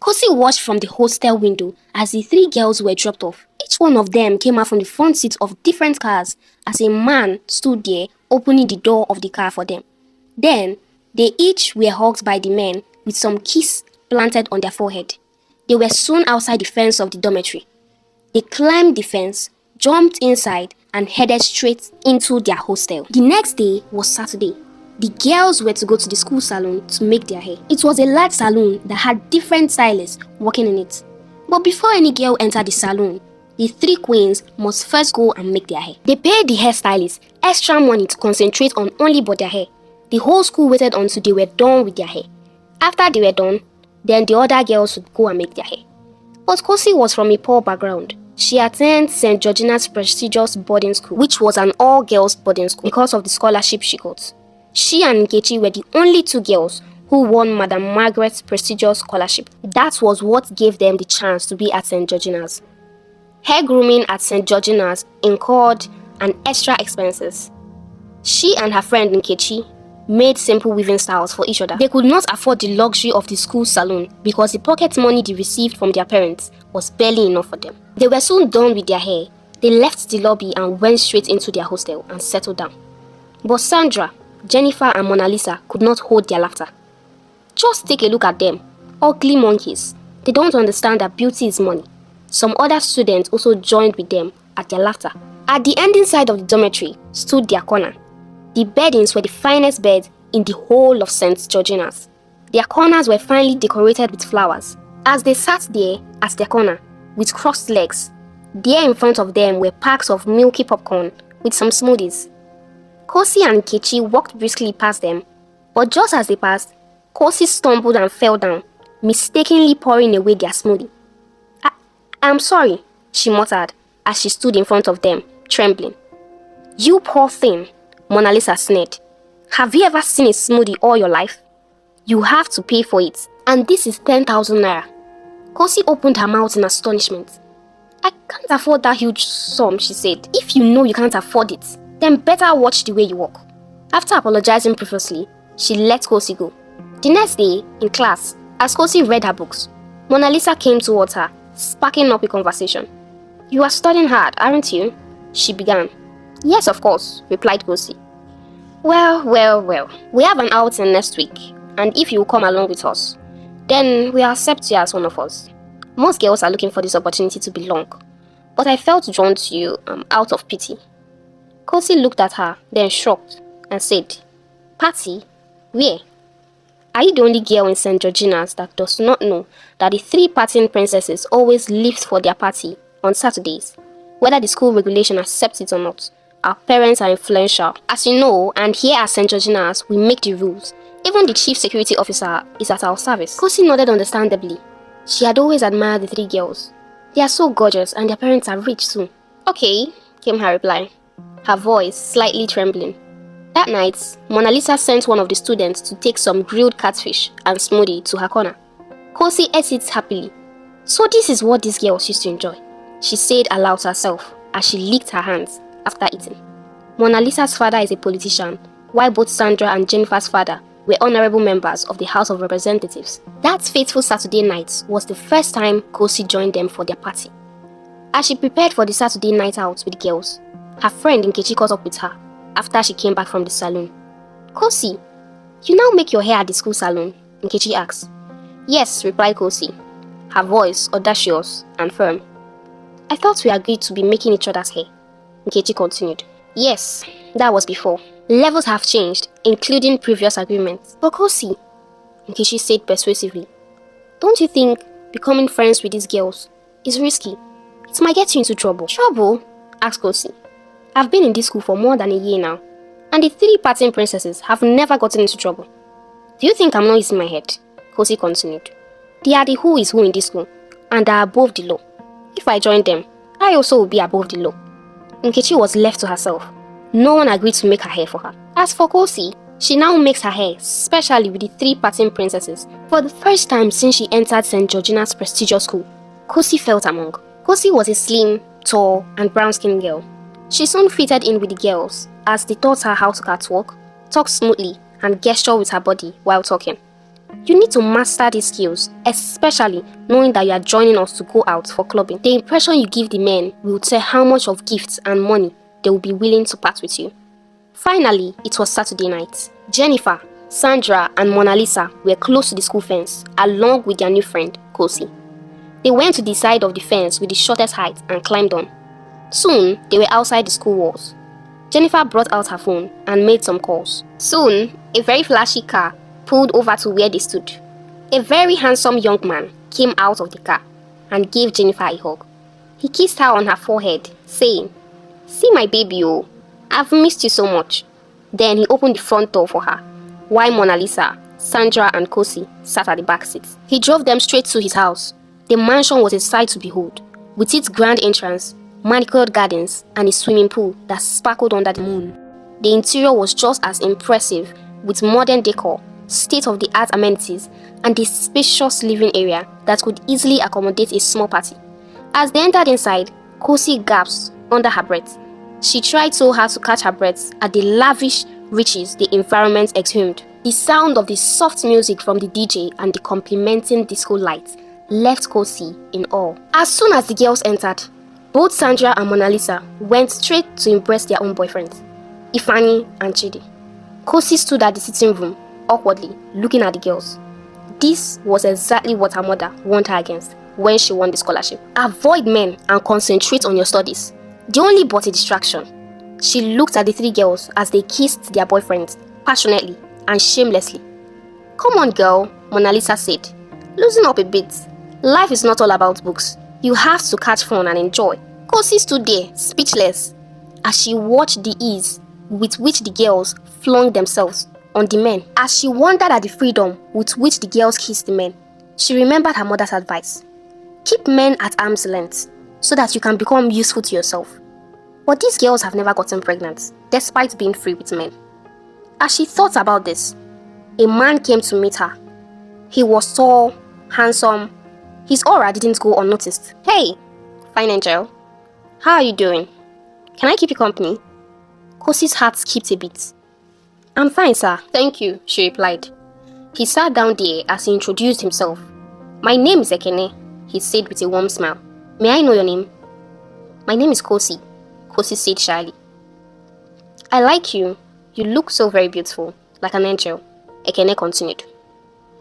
Kosi watched from the hostel window as the three girls were dropped off. Each one of them came out from the front seats of different cars as a man stood there opening the door of the car for them. Then, they each were hugged by the men with some kiss planted on their forehead. They were soon outside the fence of the dormitory. They climbed the fence, jumped inside, and headed straight into their hostel. The next day was Saturday. The girls were to go to the school salon to make their hair. It was a large salon that had different stylists working in it. But before any girl entered the salon, the three queens must first go and make their hair. They paid the hairstylist extra money to concentrate on only but their hair. The whole school waited until they were done with their hair. After they were done, then the other girls would go and make their hair. But Kosi was from a poor background. She attended St. Georgina's prestigious boarding school, which was an all-girls boarding school because of the scholarship she got. She and Nkechi were the only two girls who won Madam Margaret's prestigious scholarship. That was what gave them the chance to be at St. Georgina's. Hair grooming at St. Georgina's incurred an extra expenses. She and her friend Nkechi made simple weaving styles for each other. They could not afford the luxury of the school salon because the pocket money they received from their parents was barely enough for them. They were soon done with their hair. They left the lobby and went straight into their hostel and settled down. But Sandra, Jennifer and Mona Lisa could not hold their laughter. Just take a look at them, ugly monkeys. They don't understand that beauty is money. Some other students also joined with them at their laughter. At the ending side of the dormitory stood their corner. The beddings were the finest beds in the whole of St. Georgina's. Their corners were finely decorated with flowers. As they sat there at their corner with crossed legs, there in front of them were packs of milky popcorn with some smoothies. Kosi and Nkechi walked briskly past them, but just as they passed, Kosi stumbled and fell down, mistakenly pouring away their smoothie. I'm sorry, she muttered as she stood in front of them, trembling. You poor thing, Mona Lisa sneered. Have you ever seen a smoothie all your life? You have to pay for it, and this is 10,000 naira. Kosi opened her mouth in astonishment. I can't afford that huge sum, she said. If you know you can't afford it, then better watch the way you walk. After apologizing profusely, she let Kosi go. The next day, in class, as Kosi read her books, Mona Lisa came towards her, sparking up a conversation. You are studying hard, aren't you? She began. Yes, of course, replied Kosi. Well. We have an outing next week, and if you will come along with us, then we'll accept you as one of us. Most girls are looking for this opportunity to belong, but I felt drawn to you out of pity. Kosi looked at her, then shrugged and said, Party? Where? Are you the only girl in St. Georgina's that does not know that the three partying princesses always leave for their party on Saturdays? Whether the school regulation accepts it or not, our parents are influential. As you know, and here at St. Georgina's, we make the rules. Even the chief security officer is at our service. Kosi nodded understandably. She had always admired the three girls. They are so gorgeous and their parents are rich too. Okay, came her reply, her voice slightly trembling. That night, Mona Lisa sent one of the students to take some grilled catfish and smoothie to her corner. Kosi ate it happily. So this is what these girls used to enjoy, she said aloud to herself as she licked her hands after eating. Mona Lisa's father is a politician, while both Sandra and Jennifer's father were honorable members of the House of Representatives. That fateful Saturday night was the first time Kosi joined them for their party. As she prepared for the Saturday night out with the girls, her friend Nkechi caught up with her after she came back from the salon. Kosi, you now make your hair at the school salon? Nkechi asked. Yes, replied Kosi, her voice audacious and firm. I thought we agreed to be making each other's hair. Nkechi continued. Yes, that was before. Levels have changed, including previous agreements. But Kosi, Nkechi said persuasively, don't you think becoming friends with these girls is risky? It might get you into trouble. Trouble? Asked Kosi. I've been in this school for more than a year now, and the three partying princesses have never gotten into trouble. Do you think I'm not using my head? Kosi continued. They are the who is who in this school, and are above the law. If I join them, I also will be above the law. Nkechi was left to herself. No one agreed to make her hair for her. As for Kosi, she now makes her hair, especially with the three partying princesses. For the first time since she entered St. Georgina's prestigious school, Kosi felt among. Kosi was a slim, tall, and brown-skinned girl. She soon fitted in with the girls as they taught her how to catwalk, talk smoothly, and gesture with her body while talking. You need to master these skills, especially knowing that you are joining us to go out for clubbing. The impression you give the men will tell how much of gifts and money they will be willing to part with you. Finally, it was Saturday night. Jennifer, Sandra, and Mona Lisa were close to the school fence, along with their new friend, Kosi. They went to the side of the fence with the shortest height and climbed on. Soon, they were outside the school walls. Jennifer brought out her phone and made some calls. Soon, a very flashy car pulled over to where they stood. A very handsome young man came out of the car and gave Jennifer a hug. He kissed her on her forehead, saying, "See my baby, oh, I've missed you so much." Then he opened the front door for her, while Mona Lisa, Sandra, and Kosi sat at the back seat. He drove them straight to his house. The mansion was a sight to behold, with its grand entrance, manicured gardens, and a swimming pool that sparkled under the moon. The interior was just as impressive, with modern decor, state-of-the-art amenities, and a spacious living area that could easily accommodate a small party. As they entered inside, Kosi gasped under her breath. She tried so hard to catch her breath at the lavish riches the environment exhumed. The sound of the soft music from the DJ and the complementing disco lights left Kosi in awe. As soon as the girls entered, both Sandra and Mona Lisa went straight to impress their own boyfriends, Ifani and Chidi. Kosi stood at the sitting room, awkwardly looking at the girls. This was exactly what her mother warned her against when she won the scholarship. Avoid men and concentrate on your studies. They only brought a distraction. She looked at the three girls as they kissed their boyfriends passionately and shamelessly. "Come on, girl," Mona Lisa said. "Loosen up a bit. Life is not all about books. You have to catch fun and enjoy." Kosi stood there, speechless, as she watched the ease with which the girls flung themselves on the men. As she wondered at the freedom with which the girls kissed the men, she remembered her mother's advice. Keep men at arm's length so that you can become useful to yourself. But these girls have never gotten pregnant, despite being free with men. As she thought about this, a man came to meet her. He was tall, handsome. His aura didn't go unnoticed. "Hey, fine angel. How are you doing? Can I keep you company?" Kosi's heart skipped a bit. "I'm fine, sir. Thank you," she replied. He sat down there as he introduced himself. "My name is Ekene," he said with a warm smile. "May I know your name?" "My name is Kosi," Kosi said shyly. "I like you. You look so very beautiful, like an angel," Ekene continued.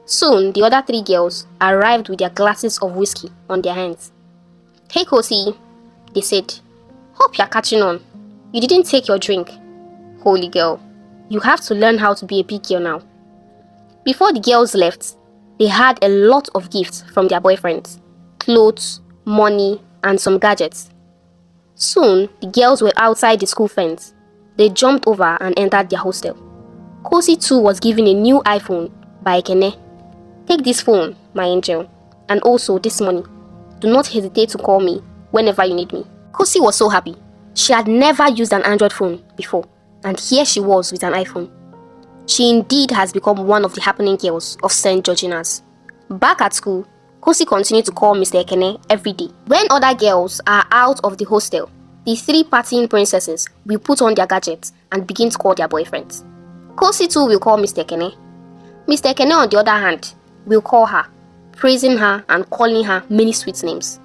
Soon, the other three girls arrived with their glasses of whiskey on their hands. "Hey, Kosi," they said. "Hope you're catching on. You didn't take your drink." "Holy girl, you have to learn how to be a big girl now." Before the girls left, they had a lot of gifts from their boyfriends, clothes, money, and some gadgets. Soon, the girls were outside the school fence. They jumped over and entered their hostel. Kosi too was given a new iPhone by Ekene. "Take this phone, my angel, and also this money. Do not hesitate to call me whenever you need me." Kosi was so happy. She had never used an Android phone before, and here she was with an iPhone. She indeed has become one of the happening girls of St. Georgina's. Back at school, Kosi continued to call Mr. Ekene every day. When other girls are out of the hostel, the three partying princesses will put on their gadgets and begin to call their boyfriends. Kosi too will call Mr. Ekene. Mr. Ekene, on the other hand, will call her, praising her and calling her many sweet names.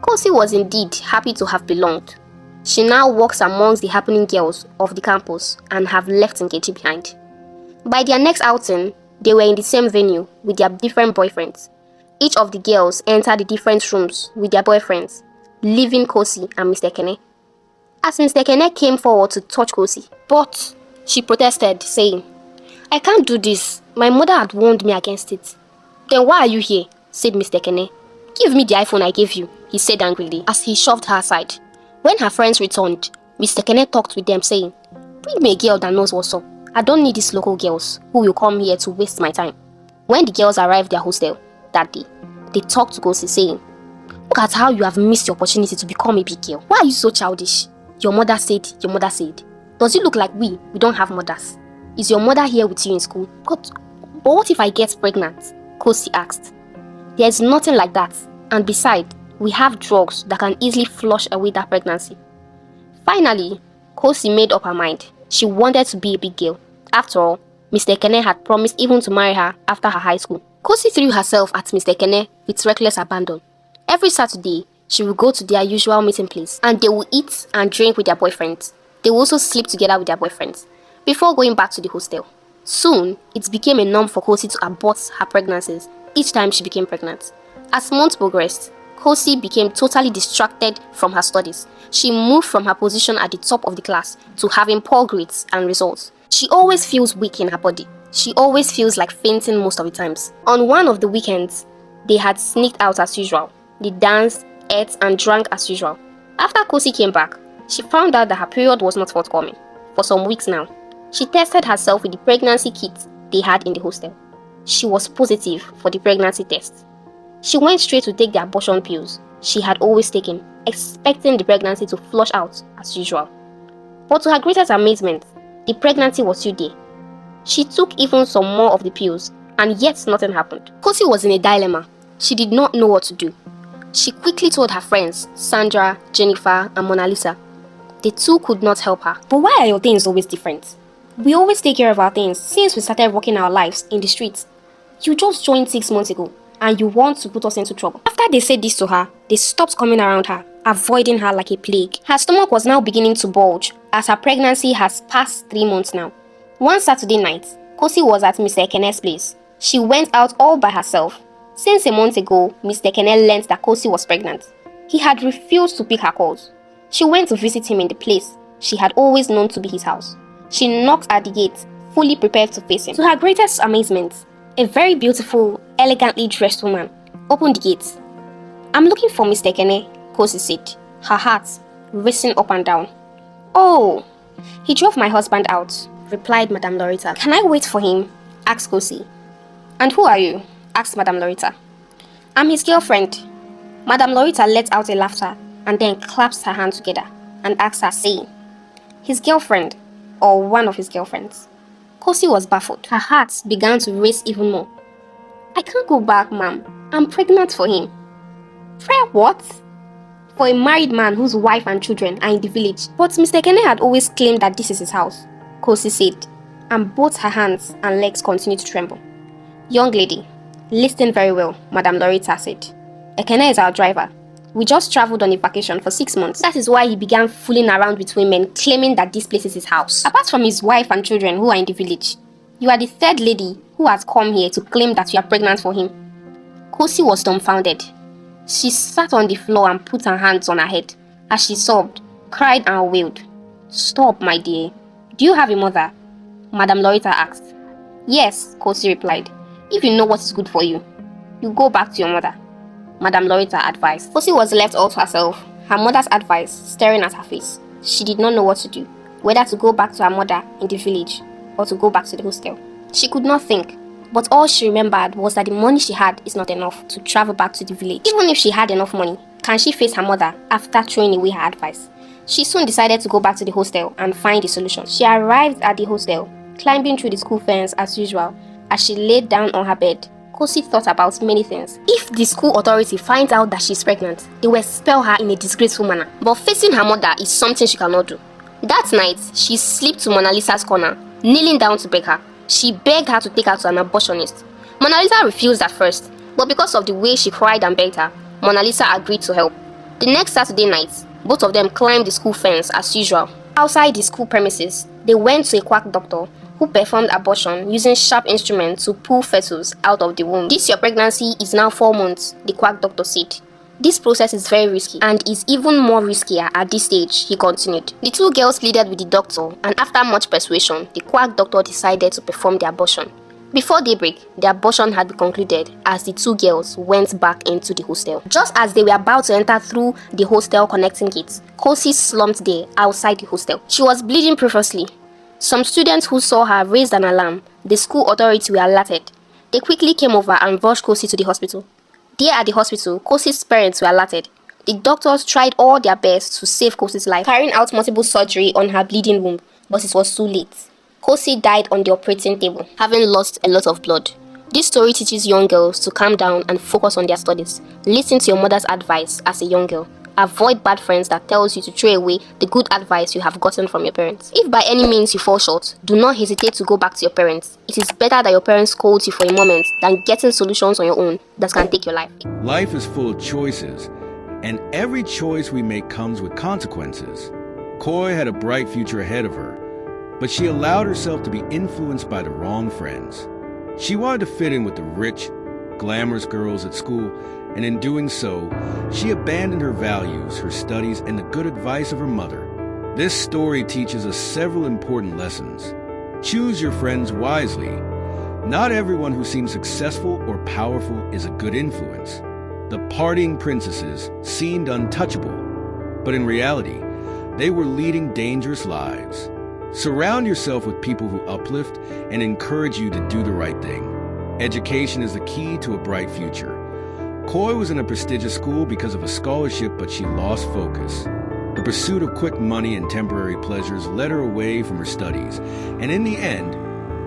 Kosi was indeed happy to have belonged. She now walks amongst the happening girls of the campus and have left Nkechi behind. By their next outing, they were in the same venue with their different boyfriends. Each of the girls entered the different rooms with their boyfriends, leaving Kosi and Mr. Ekene. As Mr. Ekene came forward to touch Kosi, but she protested, saying, "I can't do this. My mother had warned me against it." "Then why are you here?" said Mr. Ekene. "Give me the iPhone I gave you," he said angrily as he shoved her aside. When her friends returned, Mr. Ekene talked with them, saying, "Bring me a girl that knows what's up. I don't need these local girls who will come here to waste my time." When the girls arrived their hostel that day, they talked to Kosi, saying, "Look at how you have missed the opportunity to become a big girl. Why are you so childish? Your mother said, your mother said. Does it look like we don't have mothers? Is your mother here with you in school?" But what if I get pregnant?" Kosi asked. "There's nothing like that. And besides, we have drugs that can easily flush away that pregnancy." Finally, Kosi made up her mind. She wanted to be a big girl. After all, Mr. Ekene had promised even to marry her after her high school. Kosi threw herself at Mr. Ekene with reckless abandon. Every Saturday, she would go to their usual meeting place and they would eat and drink with their boyfriends. They would also sleep together with their boyfriends before going back to the hostel. Soon, it became a norm for Kosi to abort her pregnancies each time she became pregnant. As months progressed, Kosi became totally distracted from her studies. She moved from her position at the top of the class to having poor grades and results. She always feels weak in her body. She always feels like fainting most of the times. On one of the weekends, they had sneaked out as usual. They danced, ate, and drank as usual. After Kosi came back, she found out that her period was not forthcoming for some weeks now. She tested herself with the pregnancy kit they had in the hostel. She was positive for the pregnancy test. She went straight to take the abortion pills she had always taken, expecting the pregnancy to flush out as usual. But to her greatest amazement, the pregnancy was still there. She took even some more of the pills, and yet nothing happened. Kosi was in a dilemma. She did not know what to do. She quickly told her friends, Sandra, Jennifer, and Mona Lisa. The two could not help her. But why are your things always different? We always take care of our things since we started walking our lives in the streets. You just joined 6 months ago, and you want to put us into trouble. After they said this to her, they stopped coming around her, avoiding her like a plague. Her stomach was now beginning to bulge as her pregnancy has passed 3 months now. One Saturday night, Kosi was at Mr. Ekene's place. She went out all by herself. Since a month ago, Mr. Ekene learned that Kosi was pregnant. He had refused to pick her calls. She went to visit him in the place she had always known to be his house. She knocked at the gate, fully prepared to face him. To her greatest amazement, a very beautiful, elegantly dressed woman opened the gate. "I'm looking for Mr. Ekene," Kosi said, her heart racing up and down. "Oh, he drove my husband out," replied Madame Loretta. "Can I wait for him?" asked Kosi. "And who are you?" asked Madame Loretta. "I'm his girlfriend." Madame Loretta let out a laughter and then clasped her hands together and asked her, saying, "His girlfriend, or one of his girlfriends?" Kosi was baffled. Her heart began to race even more. "I can't go back, ma'am. I'm pregnant for him." "For what?" "For a married man whose wife and children are in the village." "But Mr. Kene had always claimed that this is his house," Kosi said, and both her hands and legs continued to tremble. "Young lady, listen very well," Madame Loretta said. "Ekene is our driver. We just traveled on a vacation for 6 months. That is why he began fooling around with women, claiming that this place is his house. Apart from his wife and children who are in the village, you are the third lady who has come here to claim that you are pregnant for him." Kosi was dumbfounded. She sat on the floor and put her hands on her head as she sobbed, cried and wailed. "Stop, my dear. Do you have a mother?" Madame Loretta asked. "Yes," Kosi replied. "If you know what is good for you, you go back to your mother," Madame Loretta advised. Kosi was left all to herself, her mother's advice staring at her face. She did not know what to do, whether to go back to her mother in the village or to go back to the hostel. She could not think, but all she remembered was that the money she had is not enough to travel back to the village. Even if she had enough money, can she face her mother after throwing away her advice? She soon decided to go back to the hostel and find a solution. She arrived at the hostel, climbing through the school fence as usual. As she laid down on her bed, Kosi thought about many things. If the school authority finds out that she's pregnant, they will expel her in a disgraceful manner. But facing her mother is something she cannot do. That night, she slipped to Mona Lisa's corner, kneeling down to beg her. She begged her to take her to an abortionist. Mona Lisa refused at first, but because of the way she cried and begged her, Mona Lisa agreed to help. The next Saturday night, both of them climbed the school fence as usual. Outside the school premises, they went to a quack doctor who performed abortion using sharp instruments to pull fetus out of the womb. "This your pregnancy is now 4 months, the quack doctor said. "This process is very risky and is even more riskier at this stage," he continued. The two girls pleaded with the doctor, and after much persuasion, the quack doctor decided to perform the abortion. Before daybreak, the abortion had been concluded as the two girls went back into the hostel. Just as they were about to enter through the hostel connecting gates, Kosi slumped there outside the hostel. She was bleeding profusely. Some students who saw her raised an alarm. The school authorities were alerted. They quickly came over and rushed Kosi to the hospital. There at the hospital, Kosi's parents were alerted. The doctors tried all their best to save Kosi's life, carrying out multiple surgery on her bleeding womb, but it was too late. Kosi died on the operating table, having lost a lot of blood. This story teaches young girls to calm down and focus on their studies. Listen to your mother's advice as a young girl. Avoid bad friends that tells you to throw away the good advice you have gotten from your parents. If by any means you fall short, do not hesitate to go back to your parents. It is better that your parents scold you for a moment than getting solutions on your own that can take your life. Life is full of choices, and every choice we make comes with consequences. Koi had a bright future ahead of her, but she allowed herself to be influenced by the wrong friends. She wanted to fit in with the rich, glamorous girls at school, and in doing so, she abandoned her values, her studies, and the good advice of her mother. This story teaches us several important lessons. Choose your friends wisely. Not everyone who seems successful or powerful is a good influence. The partying princesses seemed untouchable, but in reality, they were leading dangerous lives. Surround yourself with people who uplift and encourage you to do the right thing. Education is the key to a bright future. Koi was in a prestigious school because of a scholarship, but she lost focus. The pursuit of quick money and temporary pleasures led her away from her studies, and in the end,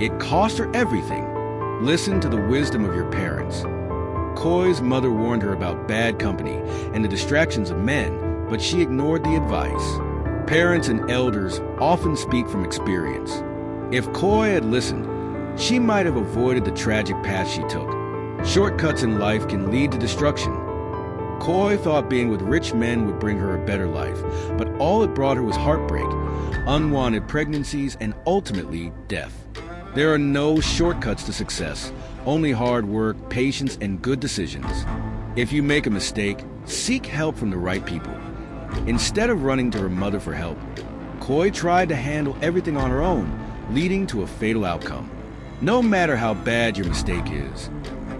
it cost her everything. Listen to the wisdom of your parents. Koi's mother warned her about bad company and the distractions of men, but she ignored the advice. Parents and elders often speak from experience. If Koi had listened, she might have avoided the tragic path she took. Shortcuts in life can lead to destruction. Koi thought being with rich men would bring her a better life, but all it brought her was heartbreak, unwanted pregnancies, and ultimately death. There are no shortcuts to success, only hard work, patience, and good decisions. If you make a mistake, seek help from the right people. Instead of running to her mother for help, Koi tried to handle everything on her own, leading to a fatal outcome. No matter how bad your mistake is,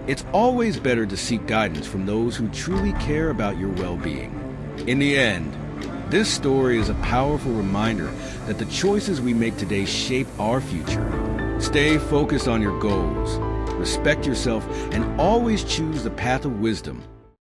it's always better to seek guidance from those who truly care about your well-being. In the end, this story is a powerful reminder that the choices we make today shape our future. Stay focused on your goals, respect yourself, and always choose the path of wisdom.